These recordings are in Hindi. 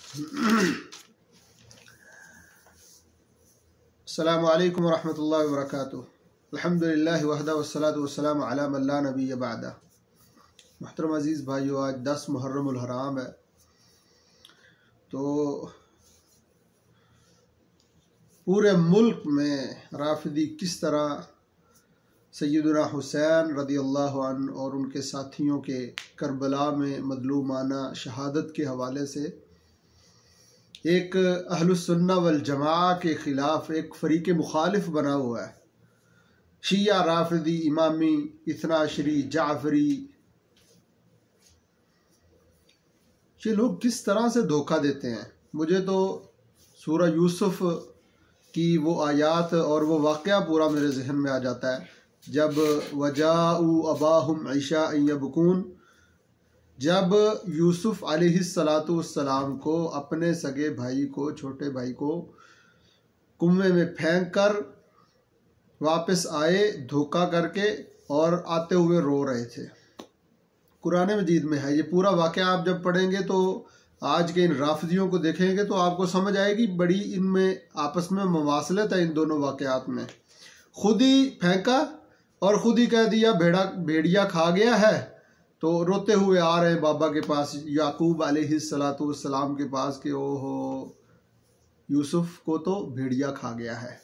अस्सलामु अलैकुम वरहमतुल्लाहि वबरकातुहू। अल्हम्दुलिल्लाहि वहदा वस्सलातु वस्सलामु अला मन ला नबिय्य बअदा। मुहतरम अज़ीज़ भाइयों, आज 10 मुहर्रमुल हराम है। तो पूरे मुल्क में राफिदी किस तरह सैयदना हुसैन रदियल्लाहु अन्हु और उनके साथियों के करबला में मज़लूमाना शहादत के हवाले से एक अहलुस्सुन्ना वल जमाआ के ख़िलाफ़ एक फ़रीक़ मुखालिफ बना हुआ है। शिया, राफिदी, इमामी, इथनाशरी, जाफ़री, ये लोग किस तरह से धोखा देते हैं। मुझे तो सूरह यूसुफ़ की वो आयात और वो वाक़या पूरा मेरे जहन में आ जाता है, जब वजाऊ अबाहुम इशाअन यबकून, जब यूसुफ़ अलैहिस्सलातु वस्सलाम को अपने सगे भाई को, छोटे भाई को कुएं में फेंक कर वापस आए धोखा करके, और आते हुए रो रहे थे। कुरान मजीद में है ये पूरा वाक़या। आप जब पढ़ेंगे तो आज के इन राफिदियों को देखेंगे तो आपको समझ आएगी बड़ी इनमें आपस में मवासलत है इन दोनों वाक़यात में। खुद ही फेंका और ख़ुद ही कह दिया भेड़िया खा गया है, तो रोते हुए आ रहे हैं बाबा के पास, याकूब अलैहिस्सलातु वस्सलाम के पास कि ओहो यूसुफ को तो भेड़िया खा गया है।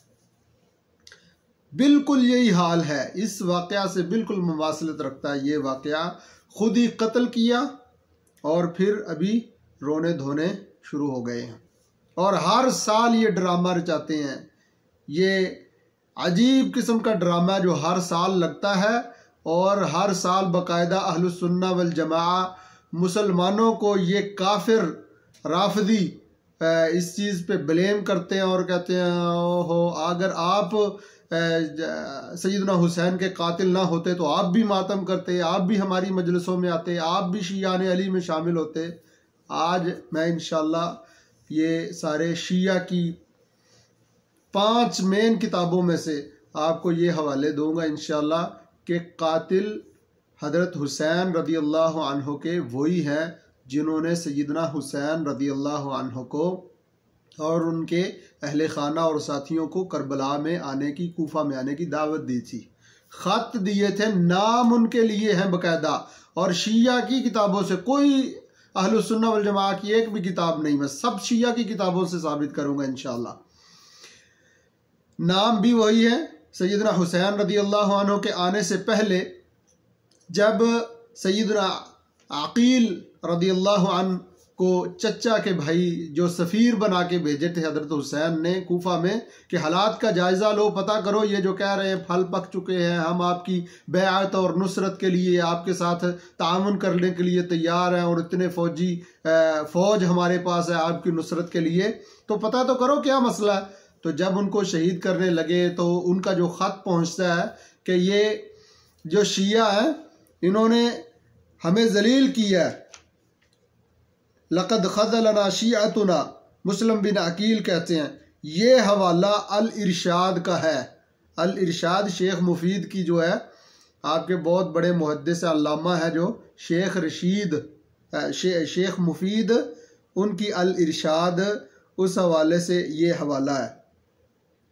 बिल्कुल यही हाल है, इस वाक़या से बिल्कुल मुमासलत रखता है ये वाक़या। खुद ही कत्ल किया और फिर अभी रोने धोने शुरू हो गए हैं, और हर साल ये ड्रामा रचाते हैं। ये अजीब किस्म का ड्रामा जो हर साल लगता है, और हर साल बाकायदा अहलुस्सुन्ना वल जमाआ मुसलमानों को ये काफिर राफिदी इस चीज़ पे ब्लेम करते हैं और कहते हैं ओहो अगर आप सैयदना हुसैन के कातिल ना होते तो आप भी मातम करते, आप भी हमारी मजलिसों में आते, आप भी शियाने अली में शामिल होते। आज मैं इंशाअल्लाह ये सारे शिया की 5 मेन किताबों में से आपको ये हवाले दूंगा इंशाअल्लाह कि कातिल हज़रत हुसैन रदियल्लाहु अन्हु के वही हैं जिन्होंने सैयदना हुसैन रदियल्लाहु अन्हु को और उनके अहले खाना और साथियों को करबला में आने की, कूफा में आने की दावत दी थी। ख़त दिए थे, नाम उनके लिए हैं बाकायदा, और शिया की किताबों से, कोई अहलुस्सुन्ना वल जमाआ की एक भी किताब नहीं, मैं सब शिया की किताबों से साबित करूँगा इंशाअल्लाह। नाम भी वही है। सैयदना हुसैन रदियल्लाहु अन्हु के आने से पहले जब सैयदना अकील रदियल्लाहु अन्हु को चचा के भाई जो सफ़ीर बना के भेजे थे हज़रत हुसैन ने कूफा में कि हालात का जायज़ा लो, पता करो ये जो कह रहे हैं फल पक चुके हैं, हम आपकी बैअत और नुसरत के लिए आपके साथ तामुन करने के लिए तैयार हैं, और इतने फ़ौज हमारे पास है आपकी नुसरत के लिए, तो पता तो करो क्या मसला है। तो जब उनको शहीद करने लगे तो उनका जो ख़त पहुँचता है कि ये जो शिया है इन्होंने हमें जलील किया है, लक़द ख़ज़लना शिअतुना, मुस्लिम बिन अकील कहते हैं। ये हवाला अल इरशाद का है। अल इरशाद शेख मुफीद की जो है, आपके बहुत बड़े मुहद्दिस अल्लामा है जो शेख रशीद शेख मुफीद, उनकी अल इरशाद, उस हवाले से ये हवाला है।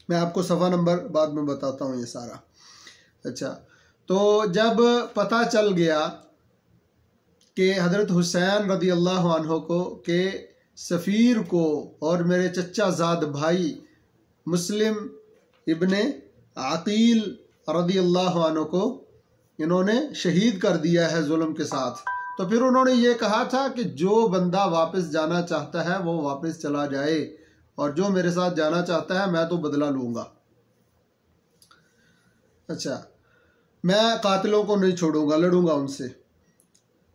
मैं आपको सफ़ा नंबर बाद में बताता हूँ ये सारा। अच्छा, तो जब पता चल गया कि हज़रत हुसैन रदियल्लाहु अन्हु को के सफ़ीर को और मेरे चचा ज़ाद भाई मुस्लिम इब्ने अकील रदियल्लाहु अन्हु को इन्होंने शहीद कर दिया है जुल्म के साथ, तो फिर उन्होंने ये कहा था कि जो बंदा वापस जाना चाहता है वो वापस चला जाए, और जो मेरे साथ जाना चाहता है मैं तो बदला लूँगा। अच्छा, मैं कातिलों को नहीं छोड़ूंगा, लड़ूंगा उनसे।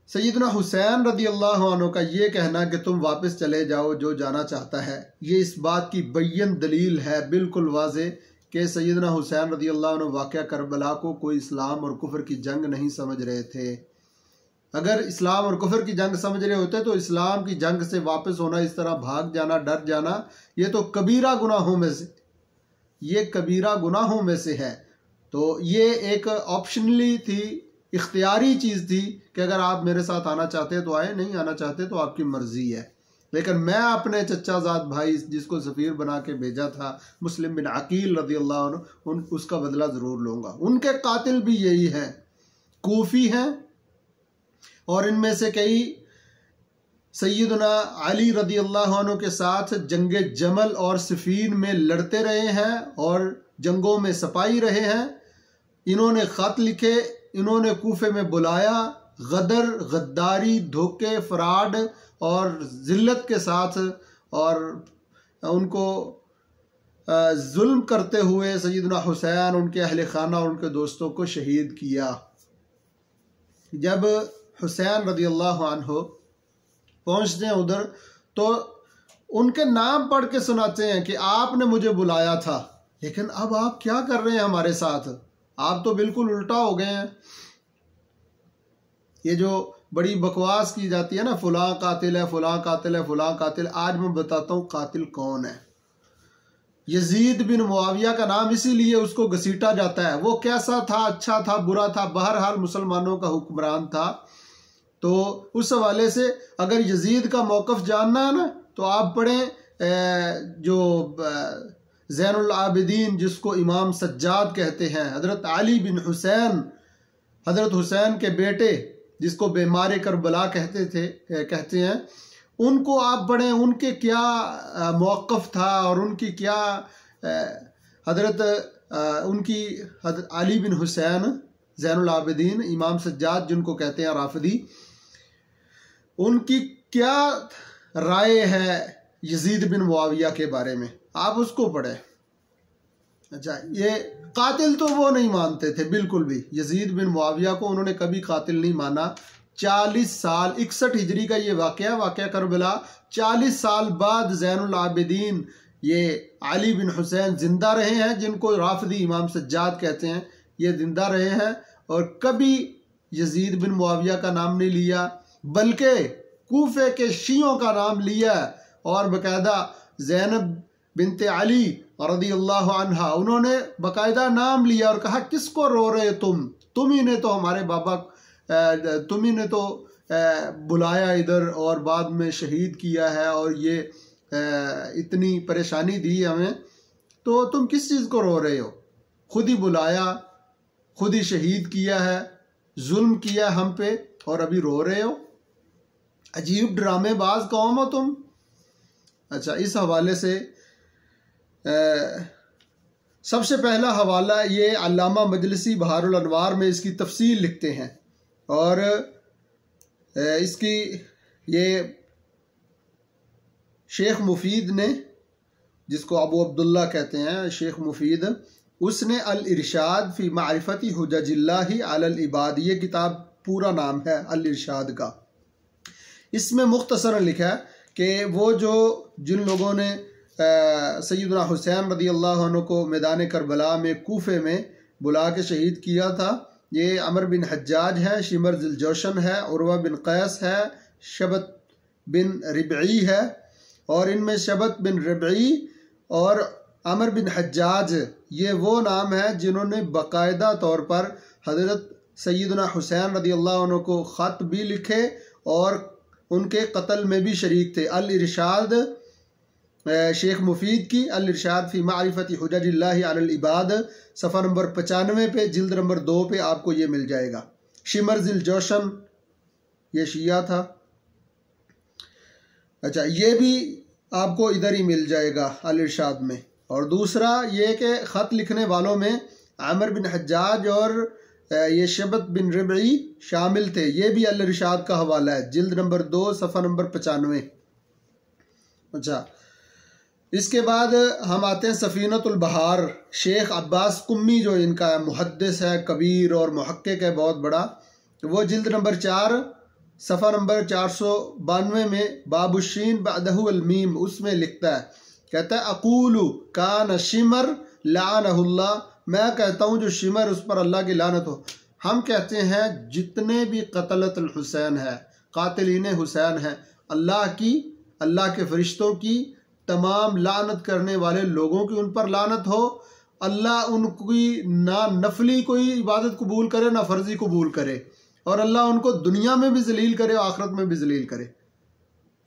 सैयदना हुसैन रदियल्लाहु अन्हु का ये कहना कि तुम वापस चले जाओ जो जाना चाहता है, ये इस बात की बय्यन दलील है बिल्कुल वाज़े कि सैयदना हुसैन रदियल्लाहु अन्हु वाक़या करबला को कोई इस्लाम और कुफ्र की जंग नहीं समझ रहे थे। अगर इस्लाम और कुफ्र की जंग समझ रहे होते तो इस्लाम की जंग से वापस होना, इस तरह भाग जाना, डर जाना, ये तो कबीरा गुनाहों में से, ये कबीरा गुनाहों में से है। तो ये एक ऑप्शनली थी, इख्तियारी चीज़ थी कि अगर आप मेरे साथ आना चाहते तो आए, नहीं आना चाहते तो आपकी मर्ज़ी है। लेकिन मैं अपने चचाजाद भाई जिसको सफ़ीर बना के भेजा था मुस्लिम बिन अकील रज़ियल्लाहु अन्हु उसका बदला ज़रूर लूँगा। उनके कातिल भी यही हैं, कूफ़ी हैं, और इनमें से कई सैयदना अली रज़ियल्लाहु अन्हु के साथ जंगे जमल और सिफ़ीन में लड़ते रहे हैं और जंगों में सपाही रहे हैं। इन्होंने ख़त लिखे, इन्होंने कूफे में बुलाया, गदर, गद्दारी, धोखे, फ्रॉड और ज़िल्लत के साथ और उनको जुल्म करते हुए सैयदना हुसैन, उनके अहले खाना और उनके दोस्तों को शहीद किया। जब हुसैन रज़ियल्लाहु अन्हु पहुँचते हैं उधर तो उनके नाम पढ़ के सुनाते हैं कि आपने मुझे बुलाया था, लेकिन अब आप क्या कर रहे हैं हमारे साथ, आप तो बिल्कुल उल्टा हो गए हैं। ये जो बड़ी बकवास की जाती है ना, फलां कातिल है, फलां कातिल है, फलां कातिल, आज मैं बताता हूँ कातिल कौन है। यजीद बिन मुआविया का नाम इसीलिए उसको घसीटा जाता है। वो कैसा था, अच्छा था, बुरा था, बहरहाल मुसलमानों का हुक्मरान था। तो उस हवाले से अगर यजीद का मौक़िफ़ जानना है ना तो आप पढ़ें जो ज़ैनुल आबिदीन जिसको इमाम सज्जाद कहते हैं, हज़रत अली बिन हुसैन, हज़रत हुसैन के बेटे जिसको बेमारे करबला कहते हैं, उनको आप पढ़ें, उनके क्या मौक़िफ़ था और उनकी क्या उनकी हज़रत अली बिन हुसैन ज़ैनुल आबिदीन इमाम सज्जाद जिनको कहते हैं राफ़िदी, उनकी क्या राय है यजीद बिन मुआविया के बारे में, आप उसको पढ़ें। अच्छा, ये कातिल तो वो नहीं मानते थे बिल्कुल भी, यजीद बिन मुआविया को उन्होंने कभी कातिल नहीं माना। 40 साल 61 हिजरी का ये वाक़या करबला, 40 साल बाद ज़ैनुल आबिदीन ये अली बिन हुसैन ज़िंदा रहे हैं, जिनको राफ़िदी इमाम सज्जाद कहते हैं, ये ज़िंदा रहे हैं और कभी यजीद बिन मुआविया का नाम नहीं लिया, बल्कि कूफे के शियों का नाम लिया और बाकायदा ज़ैनब बिनते अली रज़ियल्लाहु अन्हा उन्होंने बाकायदा नाम लिया और कहा किसको रो रहे तुम ही ने तो हमारे बाबा, तुम ही ने तो बुलाया इधर और बाद में शहीद किया है और ये इतनी परेशानी दी हमें, तो तुम किस चीज़ को रो रहे हो, खुद ही बुलाया, खुद ही शहीद किया है, जुल्म किया हम पे और अभी रो रहे हो, अजीब ड्रामेबाज कौम हो तुम। अच्छा, इस हवाले से सबसे पहला हवाला ये अल्लामा मजलिसी बहारुल अनवार में इसकी तफसील लिखते हैं और इसकी ये शेख मुफीद ने, जिसको अबू अब्दुल्ला कहते हैं, शेख मुफीद, उसने अल इरशाद फ़ी मारिफती हुज्जतिल्लाहि अलल इबाद, ये किताब पूरा नाम है अल इरशाद का। इसमें मुख्तसरन लिखा है कि वो जो जिन लोगों ने सैयदना हुसैन रज़ियल्लाहु अन्हु को मैदान करबला में कूफे में बुला के शहीद किया था, ये अमर बिन हज्जाज है, शिमर ज़िलजोशन है, उर्वा बिन क़ैस है, शबत बिन रिबई है, और इनमें शबत बिन रिबई और अमर बिन हज्जाज ये वो नाम है जिन्होंने बाकायदा तौर पर हज़रत सैयदना हुसैन रज़ियल्लाहु अन्हु को ख़त भी लिखे और उनके कत्ल में भी शरीक थे। अल इरशाद शेख मुफीद की अल इरशाद फ़ी मारिफती हुज्जतिल्लाहि अलल इबाद, सफ़ा नंबर 95 पे, जिल्द नंबर 2 पे आपको ये मिल जाएगा। शिमर ज़िलजोशन ये शिया था। अच्छा, ये भी आपको इधर ही मिल जाएगा अल इरशाद में। और दूसरा ये कि ख़त लिखने वालों में आमिर बिन हज्जाज और ये शबत बिन रिबई शामिल थे, ये भी अल इरशाद का हवाला है, जिल्द नंबर 2 सफ़ा नंबर 95। अच्छा, इसके बाद हम आते हैं सफ़ीनतुल बहार, शेख अब्बास कुम्मी जो इनका मुहद्दिस है, कबीर और मुहक्किक है बहुत बड़ा, वो जिल्द नंबर 4 सफ़ा नंबर 492 में बाबुशीन बअदहु अल मीम उसमें लिखता है, कहता है अकूलु कान शिमर लानहुल्लाह, मैं कहता हूँ जो शिमर उस पर अल्लाह की लानत हो। हम कहते हैं जितने भी कतलतुल हुसैन है, कातिलीन हुसैन है, अल्लाह की, अल्लाह के फरिश्तों की, तमाम लानत करने वाले लोगों की उन पर लानत हो। अल्लाह उनकी ना नफली कोई इबादत कबूल करे ना फ़र्जी कबूल करे, और अल्लाह उनको दुनिया में भी जलील करे और आखिरत में भी जलील करे।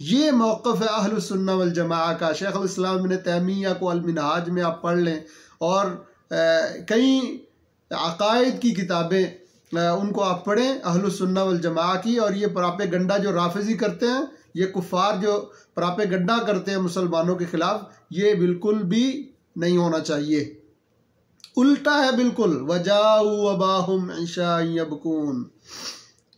ये मौक़िफ़ है अहलुस सुन्नह वल जमाअह का। शेख अल इस्लाम इब्न तैमिया को अल मिनहाज में आप पढ़ लें, और कई अक़ाइद की किताबें उनको आप पढ़ें अहलुस सुन्नह वल जमाअह की। और ये प्रोपेगंडा जो राफिज़ी करते हैं, ये कुफ़ार जो प्रोपेगंडा करते हैं मुसलमानों के ख़िलाफ़, ये बिल्कुल भी नहीं होना चाहिए, उल्टा है बिल्कुल। वजाऊ अबाहुम इशा यबकून।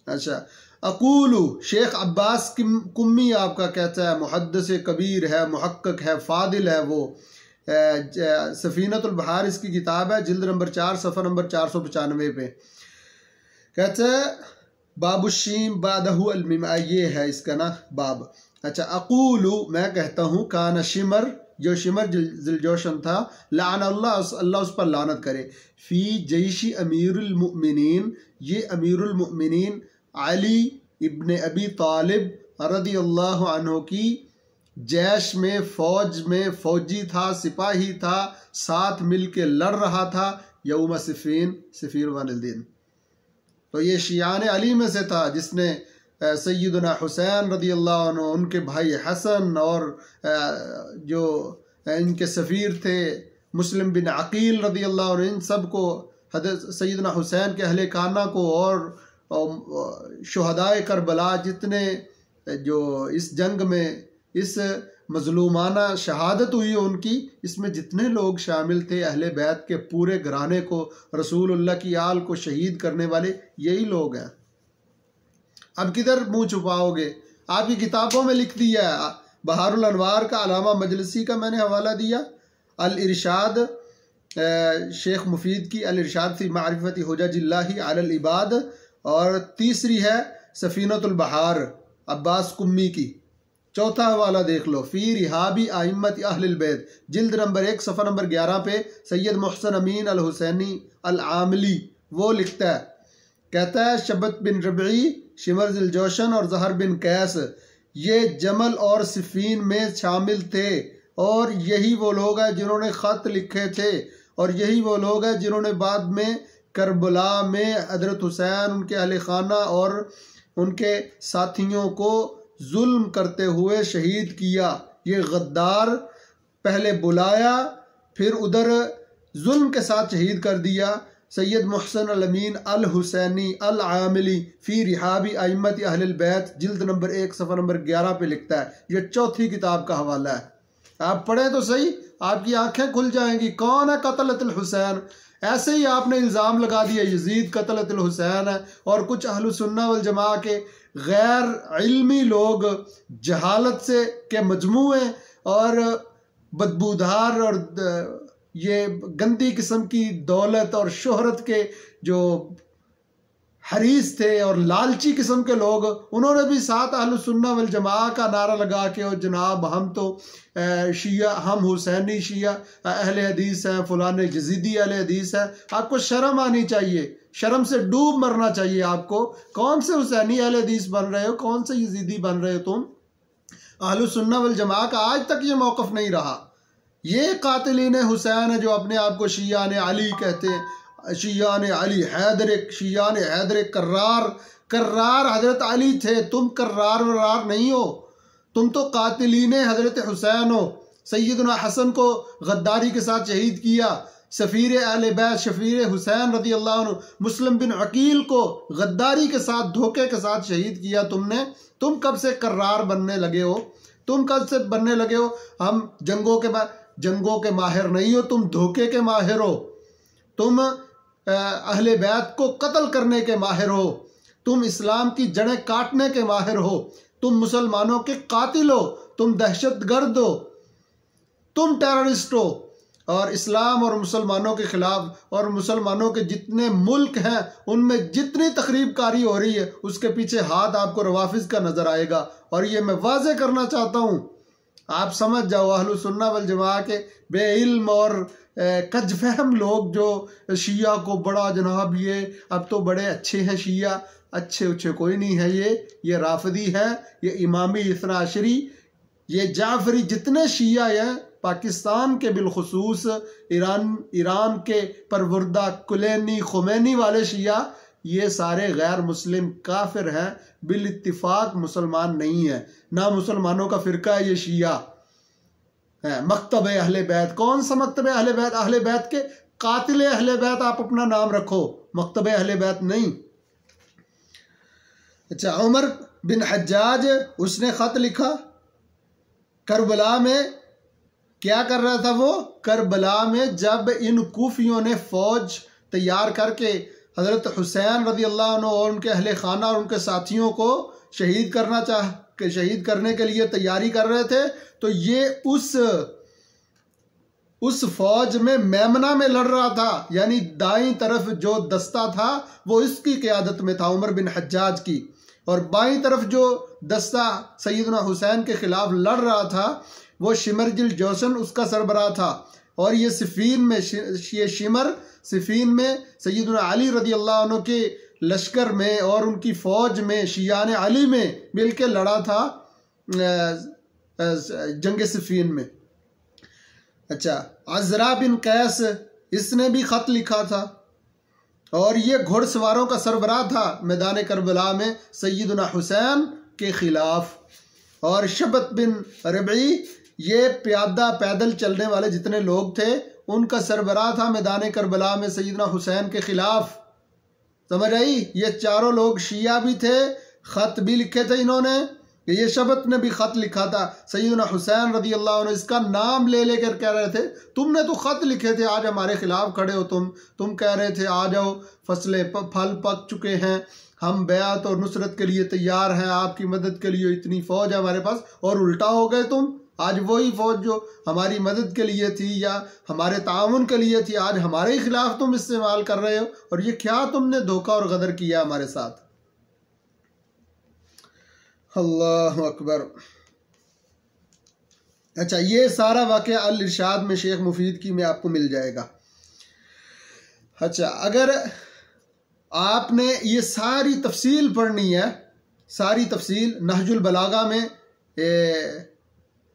अच्छा, अकूलू शेख अब्बास कुम्मी आपका कहता है, मुहद्दिस कबीर है, मुहक्किक है, फादिल है वो। सफ़ीनतुल बहार इसकी किताब है, जिल्द नंबर 4 सफ़ा नंबर 495 पे कहता है बाबुशीम बादहु अलमीम, ये है इसका ना बाब। अच्छा, अकूलू मैं कहता हूँ, काना शिमर, जो शिमर जिलजोशन था, लान अल्लाह उस पर लानत करे, फ़ी जैशी अमीरुल मुमिनीन, ये अमीरुल मुमिनीन अली इब्न अबी तालिब रदियल्लाहु अन्हु की जैश में, फ़ौज में फ़ौजी था, सिपाही था, साथ मिल के लड़ रहा था यौम सिफ़ीन, सिफ़ीर वाले दिन। तो ये शियान अली में से था, जिसने सैयदना हुसैन रदियल्लाहु अन्हु, उनके भाई हसन, और जो इनके सफ़ीर थे मुस्लिम बिन अकील रदियल्लाहु अन्हु, इन सब को, हज़रत सैयदना हुसैन के अहले खाना को, और शुहदाए करबला जितने जो इस जंग में इस मजलूमाना शहादत हुई उनकी, इसमें जितने लोग शामिल थे, अहले बैत के पूरे घराने को, रसूलुल्लाह की आल को शहीद करने वाले यही लोग हैं। अब किधर मुंह छुपाओगे? आपकी किताबों में लिख दिया है, बहारुल अनवार का अलामा मजलिसी का मैंने हवाला दिया, अल इरशाद शेख मुफीद की अल इरशाद फ़ी मारिफती हुज्जतिल्लाहि अलल इबाद, और तीसरी है सफ़ीनतुल बहार अब्बास कुम्मी की। चौथा हवाला देख लो, फ़ी रिहाबी आइम्मत अहलिल बैत, जिल्द नंबर 1 सफ़ा नंबर 11 पे सैयद मोहसन अमीन अल हुसैनी अल आमली वो लिखता है, कहता है शबत बिन रबी, शिमर जिलजोशन और जहर बिन कैस ये जमल और सिफ़ीन में शामिल थे, और यही वो लोग हैं जिन्होंने ख़त लिखे थे, और यही वो लोग हैं जिन्होंने बाद में करबला में हज़रत हुसैन, उनके अहले खाना और उनके साथियों को जुल्म करते हुए शहीद किया। ये गद्दार पहले बुलाया, फिर उधर जुल्म के साथ शहीद कर दिया। सैयद मोहसन अल अमीन अल हुसैनी अल आमिली फ़ी रिहाबी आइम्मत अहलिल बैत, जिल्द नंबर 1 सफ़ा नंबर 11 पे लिखता है। ये चौथी किताब का हवाला है, आप पढ़ें तो सही, आपकी आंखें खुल जाएंगी। कौन है कतलतुल हुसैन? ऐसे ही आपने इल्ज़ाम लगा दिया यजीद कतलतुल हुसैन है, और कुछ अहलुस सुन्नह वल जमाअह के गैर इल्मी लोग जहालत से के मजमूए और बदबूदार और ये गंदी किस्म की दौलत और शोहरत के जो हरीस थे और लालची किस्म के लोग, उन्होंने भी साथ अहलुस सुन्नह वल जमाअह का नारा लगा के, और जनाब हम तो शिया, हम हुसैनी शिया अहले हदीस हैं, फलाने यजीदी अहले हदीस हैं। आपको शर्म आनी चाहिए, शर्म से डूब मरना चाहिए आपको। कौन से हुसैनी अहले हदीस बन रहे हो, कौन से यजीदी बन रहे हो तुम? अहलुस सुन्नह वल जमाअह का आज तक ये मौक़िफ़ नहीं रहा। ये कातिलीन हुसैन है जो अपने आप को शिया ने अली कहते हैं, शिया ने अली हैदर, शिया ने हैदर कर्रार, कर्रार हजरत अली थे, तुम कर्रार वरार नहीं हो, तुम तो कातिलीन हजरत हुसैन हो। सैयदना हसन को गद्दारी के साथ शहीद किया, सफ़ीर अहले बैत शफ़ीर हुसैन रज़ियल्लाहु अन्हु मुस्लिम बिन अकील को गद्दारी के साथ, धोखे के साथ शहीद किया तुमने। तुम कब से कर्रार बनने लगे हो? तुम कब से बनने लगे हो? हम जंगों के माहिर नहीं हो, तुम धोखे के माहिर हो, तुम अहले बैत को कत्ल करने के माहिर हो, तुम इस्लाम की जड़ें काटने के माहिर हो, तुम मुसलमानों के कातिल हो, तुम दहशतगर्द हो, तुम टेररिस्ट हो, और इस्लाम और मुसलमानों के ख़िलाफ़ और मुसलमानों के जितने मुल्क हैं उनमें जितनी तकरीबकारी हो रही है उसके पीछे हाथ आपको रवाफिज़ का नज़र आएगा। और ये मैं वाज़े करना चाहता हूँ, आप समझ जाओ, अहलुस सुन्नह वल जमाअह के बेइल्म और कजफहम लोग जो शिया को बड़ा जनाब ये अब तो बड़े अच्छे हैं शिया, अच्छे उच्छे कोई नहीं है, ये राफिदी है, ये इमामी इस्ना अशरी, ये जाफरी, जितने शिया हैं पाकिस्तान के बिलखुसूस ईरान के परवरदा कुलैनी खुमैनी वाले शिया, ये सारे गैर मुस्लिम काफिर हैं, बिल इत्तिफाक मुसलमान नहीं है। ना मुसलमानों का फ़िरका है ये शिया है। मकतब अहले बैत, कौन सा मकतब अहले बैत? अहले बैत के कातिल अहले बैत आप अपना नाम रखो, मकतब अहले बैत नहीं। अच्छा, उमर बिन हज्जाज उसने ख़त लिखा करबला में। क्या कर रहा था वो? करबला में जब इन कूफियों ने फ़ौज तैयार करके हज़रत हुसैन रज़ी अल्लाह अन्हु और उनके अहले खाना और उनके साथियों को शहीद करने के लिए तैयारी कर रहे थे, तो ये उस फौज में मेमना में लड़ रहा था, यानी दाईं तरफ जो दस्ता था वो इसकी क़यादत में था, उमर बिन हज्जाज की, और बाईं तरफ जो दस्ता सैयदना हुसैन के ख़िलाफ़ लड़ रहा था वो शिमरजिल जोशन उसका सरबराह था। और ये शिमर सिफ़ीन में सैयदना अली रज़ी अल्लाह अन्हु के लश्कर में और उनकी फ़ौज में शियान अली में मिल के लड़ा था जंग सिफ़ीन में। अच्छा, अज़रा बिन कैस इसने भी ख़त लिखा था और ये घुड़सवारों का सरबराह था मैदान करबला में सैयदना हुसैन के ख़िलाफ़। और शबत बिन रबी ये पैदल चलने वाले जितने लोग थे उनका सरबराह था मैदान करबला में सैयदना हुसैन के ख़िलाफ़। समझ आई? ये चारों लोग शिया भी थे, ख़त भी लिखे थे इन्होंने। ये शबत ने भी ख़त लिखा था सैयदना हुसैन रज़ी अल्लाह अन्हु, इसका नाम ले लेकर कह रहे थे तुमने तो ख़त लिखे थे, आज हमारे ख़िलाफ़ खड़े हो तुम कह रहे थे आ जाओ, फल पक चुके हैं, हम बैत और नुसरत के लिए तैयार हैं, आपकी मदद के लिए इतनी फ़ौज है हमारे पास, और उल्टा हो गए तुम। आज वही फ़ौज जो हमारी मदद के लिए थी या हमारे ताउन के लिए थी, आज हमारे ही ख़िलाफ़ तुम इस्तेमाल कर रहे हो। और ये क्या तुमने धोखा और गदर किया हमारे साथ। अल्लाह अकबर। अच्छा, ये सारा वाक़या अल इरशाद में शेख मुफीद की में आपको मिल जाएगा। अच्छा, अगर आपने ये सारी तफसील पढ़नी है, सारी तफसील नहजुल बलागा में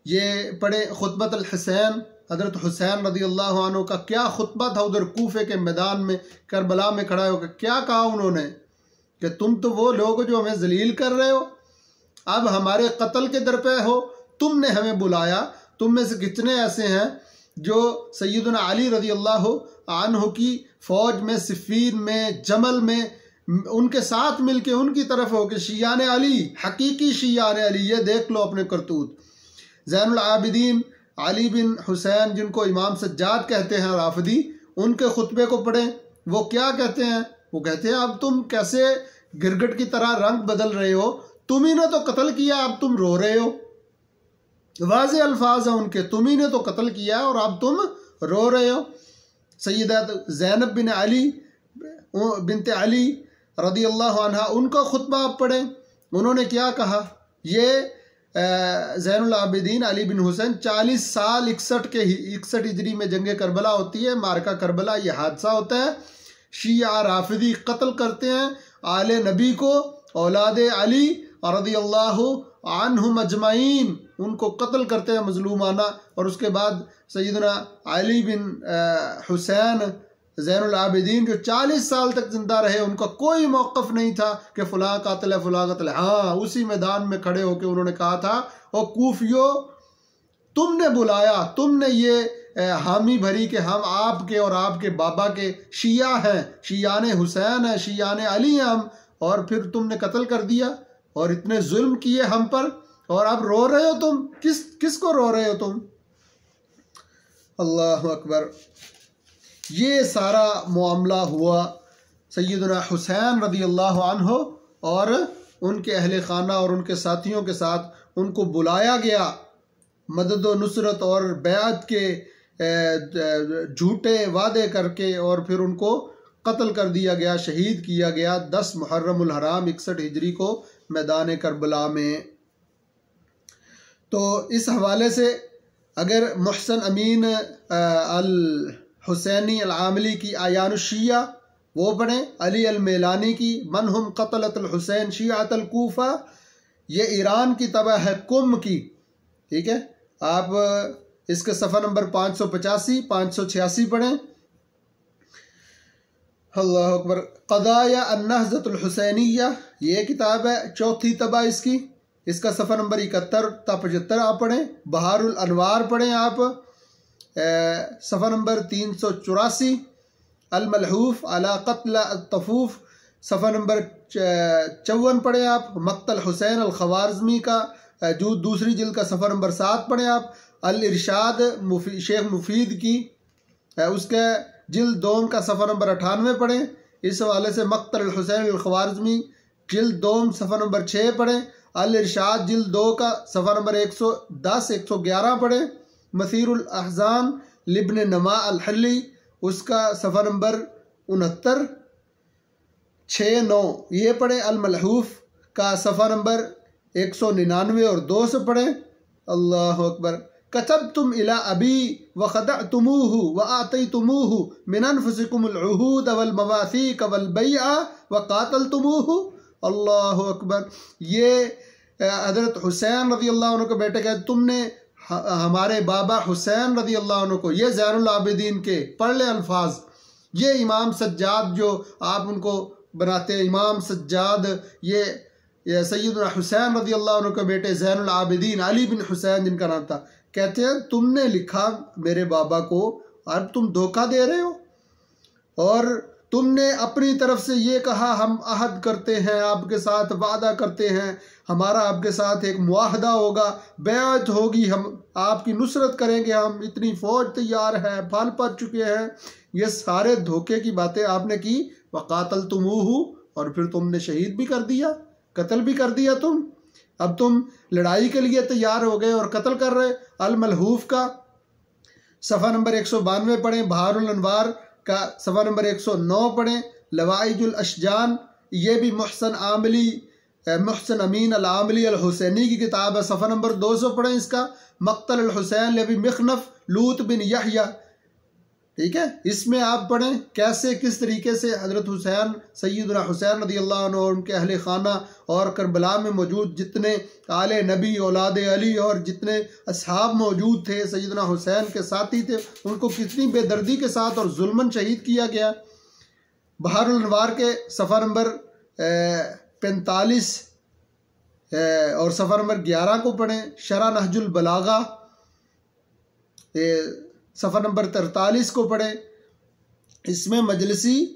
ये पढ़े। खुतबत अल हुसैन, हज़रत हुसैन रज़ी अल्लाह अन्हु का क्या खुतबा था उधर कूफे के मैदान में करबला में खड़ा होकर, क्या कहा उन्होंने कि तुम तो वो लोग जो हमें जलील कर रहे हो, अब हमारे कत्ल के दर पे हो, तुमने हमें बुलाया, तुम में से कितने ऐसे हैं जो सैयदना अली रज़ी अल्लाह अन्हु की फ़ौज में, सिफ़ीन में, जमल में उनके साथ मिलके उनकी तरफ हो कि शियान अली, हकीकी शियान अली, ये देख लो अपने करतूत। ज़ैनुल आबिदीन अली बिन हुसैन, जिनको इमाम सज्जाद कहते हैं राफदी, उनके खुतबे को पढ़ें। वो क्या कहते हैं? वो कहते हैं अब तुम कैसे गिरगिट की तरह रंग बदल रहे हो, तुम ही ने तो कत्ल किया, अब तुम रो रहे हो। वाज़े अल्फाज हैं उनके, तुम ही ने तो कत्ल किया और अब तुम रो रहे हो। सैयदा ज़ैनब बिन अली बिनते अली रज़ी अल्लाह अन्हा, उनका खुतबा आप पढ़ें। उन्होंने क्या कहा? ये ज़ैनुल आबिदीन अली बिन हुसैन 40 साल 61 हिजरी में जंग करबला होती है, मारका करबला, ये हादसा होता है। शिया राफिदी कत्ल करते हैं आले नबी को, औलाद अली रज़ी अल्लाह अन्हुम अजमईन, उनको कत्ल करते हैं मजलूमाना। और उसके बाद सैयदना अली बिन हुसैन ज़ैनुल आबिदीन जो 40 साल तक जिंदा रहे, उनका कोई मौक़िफ़ नहीं था कि फ़लाँ कातिल है फ़लाँ कातिल है। हाँ, उसी मैदान में खड़े होकर उन्होंने कहा था, ओ कूफियो, तुमने बुलाया, तुमने ये हामी भरी कि हम आपके और आपके बाबा के शिया हैं, शियान हुसैन हैं, शियान अली हैं हम, और फिर तुमने कत्ल कर दिया और इतने जुल्म किए हम पर, और अब रो रहे हो तुम। किसको रो रहे हो तुम? अल्लाह अकबर। ये सारा मामला हुआ सैयदना हुसैन रज़ी अल्लाह अन्हु और उनके अहले खाना और उनके साथियों के साथ उनको बुलाया गया मदद व नुसरत और बैत के झूठे वादे करके, और फिर उनको कत्ल कर दिया गया, शहीद किया गया 10 मुहर्रमुल हराम 61 हिजरी को मैदान करबला में। तो इस हवाले से अगर मोहसन अमीन अल हुसैनी अल आमली की आयानुशिया वो पढ़ें, अली अल मेलानी की मनहुम क़तलतुल हुसैन शियातल कूफा, ये ईरान की तबा है कुम की, ठीक है। आप इसके सफ़ा नंबर 585 586 पढ़ें। अल्लाह अकबर। क़दाया अन्नहज़तुल हुसैनिया, ये किताब है, चौथी तबा इसकी, इसका सफ़ा नंबर 71 ता 75 आप पढ़ें। बहारुल अनवार पढ़ें आप, सफ़ा नंबर 384। अल मलहूफ अला क़त्ल तफूफ, सफ़ा नंबर 54 पढ़ें आप। मक़तल हुसैन अल ख़वारिज़मी का जो दूसरी जिल्द का सफ़ा नंबर 7 पढ़ें आप। अल इरशाद शेख मुफीद की उसके जिल्द 2 का सफ़ा नंबर 98 पढ़ें। इस हवाले से मक़तल हुसैन अल ख़वारिज़मी जिल्द 2 सफ़ा नंबर 6 पढ़ें। अल इरशाद जिल्द 2 का सफ़ा नंबर 110 111 पढ़ें। मसीरुल अहज़ान लिब्न नमा अल हल्ली, उसका सफ़ा नंबर 69 6-9 ये पढ़ें। अल मलहूफ का सफ़ा नंबर 199 और 2 से पढ़ें। अल्लाह अकबर। कतबतुम इला अबी व खदअतुमूहु व आतैतुमूहु मिन अनफुसिकुमुल उहूद वल मवासीक वल बैअ व कातलतुमूहु। अल्लाह अकबर। ये हज़रत हुसैन रज़ी अल्लाह अन्हु के बेटे कहते, तुमने हमारे बाबा हुसैन रज़ी अल्लाह अन्हु को, ये ज़ैनुल आबिदीन के पढ़ ले अल्फाज, ये इमाम सज्जाद जो आप उनको बनाते हैं, इमाम सज्जाद, ये सैयदना हुसैन रज़ी अल्लाह अन्हु के बेटे ज़ैनुल आबिदीन अली बिन हुसैन जिनका नाम था, कहते हैं तुमने लिखा मेरे बाबा को, अब तुम धोखा दे रहे हो, और तुमने अपनी तरफ से ये कहा हम अहद करते हैं आपके साथ, वादा करते हैं, हमारा आपके साथ एक मुआहदा होगा, बैत होगी, हम आपकी नुसरत करेंगे, हम इतनी फ़ौज तैयार है, फल पड़ चुके हैं। ये सारे धोखे की बातें आपने की। वक़ातल तुमूहु, और फिर तुमने शहीद भी कर दिया, कत्ल भी कर दिया तुम। अब तुम लड़ाई के लिए तैयार हो गए और कत्ल कर रहे। अल मलहूफ का सफ़ा नंबर 192 पढ़ें। बहारुल अनवार का सफ़ा नंबर 109 पढ़ें। लवाइजुल अशजान, ये भी मुहसन अमीन अल आमली अल हुसैनी की किताब है, सफ़ा नंबर 200 पढ़ें इसका। मक़तल अल हुसैन लबी मिखनफ लूत बिन यहया, ठीक है, इसमें आप पढ़ें कैसे किस तरीके से हज़रत हुसैन सैयदना हुसैन रज़ी अल्लाह अन्हु और उनके अहले खाना और करबला में मौजूद जितने आले नबी औलाद अली और जितने असहाब मौजूद थे, सैयदना हुसैन के साथी थे, उनको कितनी बेदर्दी के साथ और जुल्मन शहीद किया गया। बहारुल अनवार के सफ़ा नंबर 45 और सफ़ा नंबर 11 को पढ़ें। शरह नहजुल बलागा सफ़ा नंबर 43 को पढ़ें। इसमें मजलिसी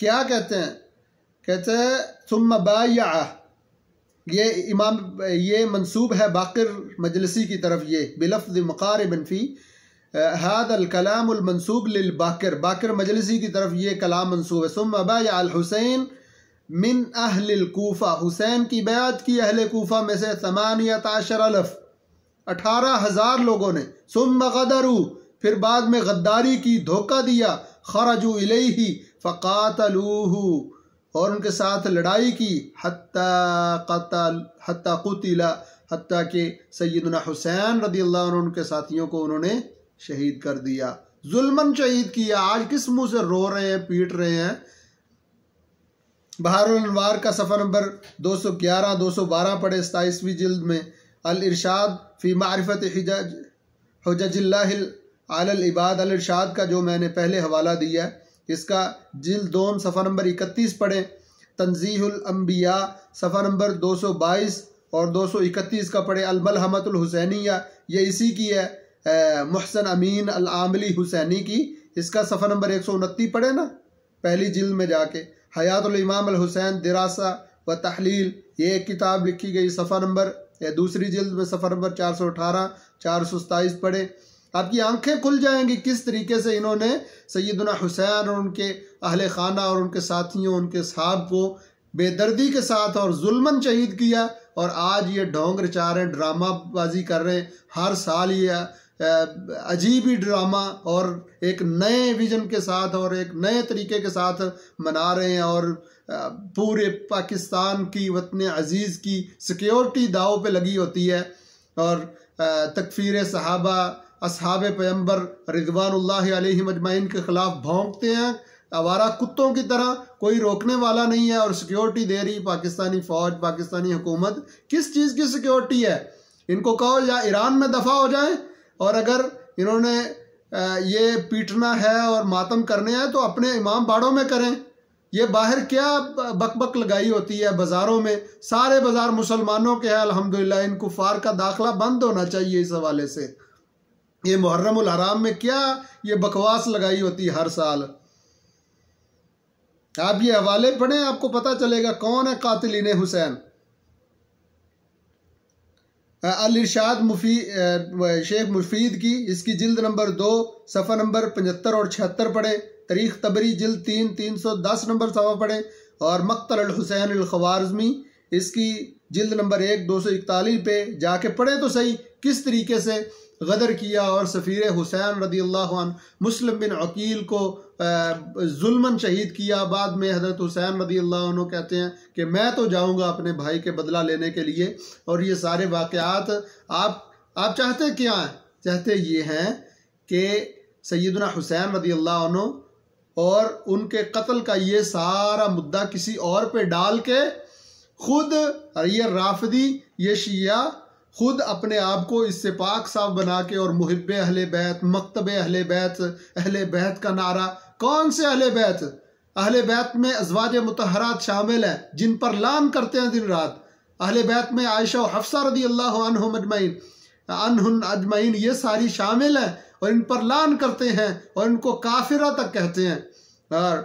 क्या कहते हैं, कहते हैं सुम्मा बायअ, ये इमाम, ये मंसूब है बाक़िर मजलिसी की तरफ, ये बिलफ्ज़ मुक़ारिबन फ़ी हादल कलामुल मंसूब लिल बाक़िर, बाक़िर मजलिसी की तरफ ये कलाम मंसूब है। सुम्मा बायअ अल हुसैन मिन अहलिल कूफ़ा, हुसैन की बैत की अहले कूफ़ा में से 18,000 18,000 लोगों ने। सुम्मा गदरू, फिर बाद में गद्दारी की, धोखा दिया। खरजू इलैहि फ़क़ातलूहु, और उनके साथ लड़ाई की। हत्ता कुतिला, हत्ता के सैयदना हुसैन रज़ी अल्लाह अन्हु उनके साथियों को उन्होंने शहीद कर दिया, जुल्मन शहीद किया। आज किस मुँह से रो रहे हैं, पीट रहे हैं। बहारुल अनवार का सफ़ा नंबर 211 212 पढ़े 27वीं जिल्द में। अल इरशाद फ़ी मारिफत हुज्जतिल्लाहिल अलल इबाद, अल इरशाद का जो मैंने पहले हवाला दिया है, इसका जिल्द 2 सफ़ा नंबर 31 पढ़ें। तंज़ीहुल अंबिया सफ़ा नंबर 222 और 231 का पढ़े। अल मलहमतुल हुसैनिया, ये इसी की है, मुहसन अमीन अल आमली हुसैनी की, इसका सफ़ा नंबर 129 पढ़े ना पहली जिल्द में जाके। हयातुल इमाम अल हुसैन दिरासा व तहलील, ये एक किताब लिखी गई, सफ़ा नंबर दूसरी जिल्द में सफ़ा नंबर 418 427 पढ़े। आपकी आंखें खुल जाएंगी किस तरीके से इन्होंने सैयदना हुसैन और उनके अहले खाना और उनके साथियों, उनके साहब को बेदर्दी के साथ और जुल्मन शहीद किया। और आज ये ढोंग रचा रहे हैं, ड्रामाबाजी कर रहे हैं। हर साल ये अजीब ही ड्रामा और एक नए विजन के साथ और एक नए तरीके के साथ मना रहे हैं, और पूरे पाकिस्तान की वतन अजीज़ की सिक्योरिटी दाव पे लगी होती है, और तकफीर सहाबा असहाब पैगंबर रिज़वानुल्लाहि अलैहिम अजमईन के ख़िलाफ़ भौंकते हैं आवारा कुत्तों की तरह। कोई रोकने वाला नहीं है, और सिक्योरिटी दे रही पाकिस्तानी फ़ौज, पाकिस्तानी हुकूमत। किस चीज़ की सिक्योरिटी है? इनको कहो या ईरान में दफ़ा हो जाए, और अगर इन्होंने ये पीटना है और मातम करने हैं तो अपने इमाम बाड़ों में करें। ये बाहर क्या बकबक लगाई होती है बाज़ारों में, सारे बाज़ार मुसलमानों के हैं अल्हम्दुलिल्लाह। इन कुफार का दाखला बंद होना चाहिए इस हवाले से। ये मुहर्रमुल हराम में क्या ये बकवास लगाई होती है हर साल। आप ये हवाले पढ़ें, आपको पता चलेगा कौन है कातिलीन हुसैन। अल इरशाद शेख मुफीद की, इसकी जिल्द नंबर 2 सफ़ा नंबर 75 और 76 पढ़े। तारीख तबरी जिल्द 3 310 नंबर सफ़ा पढ़े। और मक़तल अल हुसैन अल ख़वारिज़मी, इसकी जिल्द नंबर 1 241 पे जाके पढ़े तो सही किस तरीके से गदर किया और सफ़ीर हुसैन रदियल्लाहु अन्हु मुस्लिम बिन अकील को जुल्मन शहीद किया। बाद में हज़रत हुसैन रदियल्लाहु अन्हु कहते हैं कि मैं तो जाऊंगा अपने भाई के बदला लेने के लिए। और ये सारे वाक़यात आप चाहते क्या हैं? चाहते ये हैं कि सैयदना हुसैन रदियल्लाहु अन्हु और उनके कत्ल का ये सारा मुद्दा किसी और पे डाल के खुद ये राफिदी, ये शिया खुद अपने आप को इससे पाक साफ बना के और मुहिब्बे अहले बैत, मकतबे अहले बैत, अहले बैत का नारा, कौन से अहले बैत? अहले बैत में अज़वाज मुतहरात शामिल हैं जिन पर लान करते हैं दिन रात। अहले बैत में आयशा और हफ्सा रदियल्लाहु अन्हुम अजमईन ये सारी शामिल हैं और इन पर लान करते हैं और इनको काफिरा तक कहते हैं। और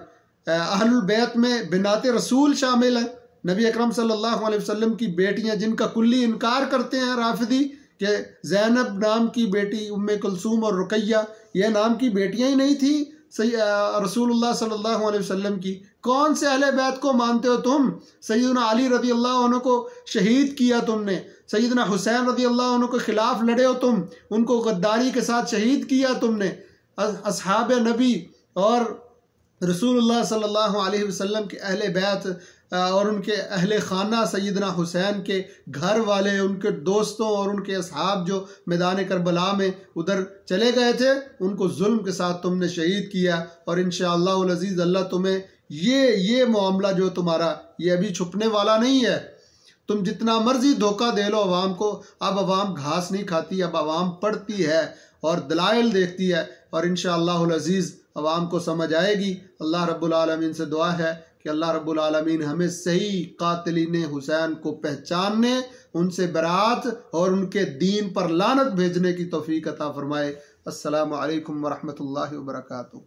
अहलुल बैत में बिनाते रसूल शामिल हैं, नबी अकरम सल्लल्लाहु अलैहि वसल्लम की बेटियां जिनका कुल्ली इनकार करते हैं राफिदी कि ज़ैनब नाम की बेटी, उम्मे कुलसूम और रुकैया ये नाम की बेटियां ही नहीं थी रसूलुल्लाह सल्लल्लाहु अलैहि वसल्लम की। कौन से अहले बैत को मानते हो तुम? सैयदना अली रदियल्लाहु अन्हु को शहीद किया तुमने, सैयदना हुसैन रदियल्लाहु अन्हु के खिलाफ लड़े हो तुम, उनको गद्दारी के साथ शहीद किया तुमने। असहाब नबी और रसूलुल्लाह सल्लल्लाहु अलैहि वसल्लम के अहले बैत और उनके अहले खाना सैयदना हुसैन के घर वाले, उनके दोस्तों और उनके असहाब जो मैदान करबला में उधर चले गए थे, उनको जुल्म के साथ तुमने शहीद किया। और इंशाअल्लाह अज़ीज़ अल्लाह तुम्हें ये मामला जो तुम्हारा ये अभी छुपने वाला नहीं है। तुम जितना मर्जी धोखा दे लो अवाम को, अब अवाम घास नहीं खाती, अब अवाम पढ़ती है और दलाइल देखती है और इंशाअल्लाह अज़ीज़ अवाम को समझ आएगी। अल्लाह रब्बुल आलमीन से दुआ है कि अल्लाह रब्बुल आलमीन हमें सही कातिलीन हुसैन को पहचानने, उनसे बरात और उनके दीन पर लानत भेजने की तौफीक अता फरमाए। अस्सलामु अलैकुम व रहमतुल्लाहि व बरकातुहू।